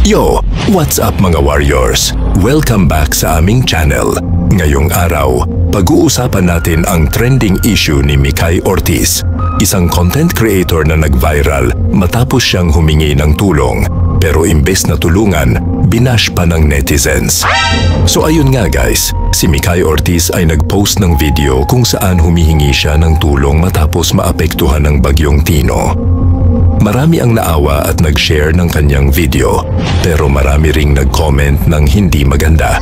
Yo! What's up mga warriors? Welcome back sa aming channel. Ngayong araw, pag-uusapan natin ang trending issue ni Mikay Ortiz, isang content creator na nag-viral matapos siyang humingi ng tulong. Pero imbes na tulungan, binash pa ng netizens. So ayun nga guys, si Mikay Ortiz ay nag-post ng video kung saan humihingi siya ng tulong matapos maapektuhan ng bagyong Tino. Marami ang naawa at nag-share ng kanyang video, pero marami ring nag-comment ng hindi maganda.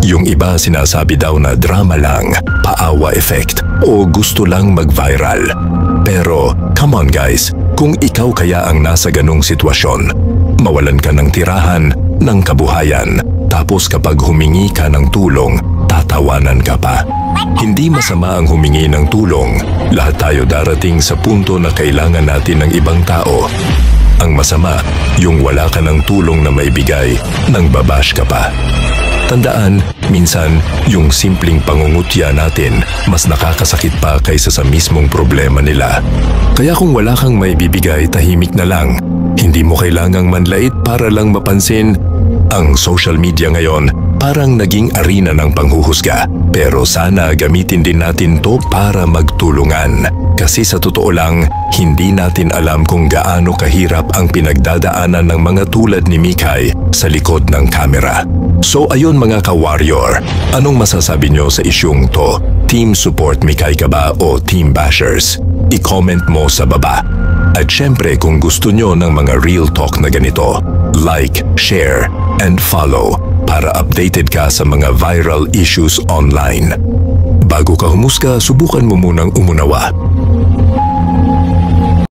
Yung iba sinasabi daw na drama lang, paawa effect, o gusto lang mag-viral. Pero, come on guys, kung ikaw kaya ang nasa ganong sitwasyon, mawalan ka ng tirahan, ng kabuhayan, tapos kapag humingi ka ng tulong, tatawanan ka pa. Hindi masama ang humingi ng tulong. Lahat tayo darating sa punto na kailangan natin ng ibang tao. Ang masama, yung wala ka ng tulong na maibigay, nang babash ka pa. Tandaan, minsan, yung simpleng pangungutya natin, mas nakakasakit pa kaysa sa mismong problema nila. Kaya kung wala kang maibibigay, tahimik na lang. Hindi mo kailangang manlait para lang mapansin. Ang social media ngayon, parang naging arena ng panghuhusga. Pero sana gamitin din natin to para magtulungan. Kasi sa totoo lang, hindi natin alam kung gaano kahirap ang pinagdadaanan ng mga tulad ni Mikay sa likod ng kamera. So ayun mga ka-warrior, anong masasabi nyo sa isyung to? Team support Mikay ka ba o team bashers? I-comment mo sa baba. At syempre kung gusto nyo ng mga real talk na ganito, like, share, and follow para updated ka sa mga viral issues online. Bago ka humusga, subukan mo munang umunawa.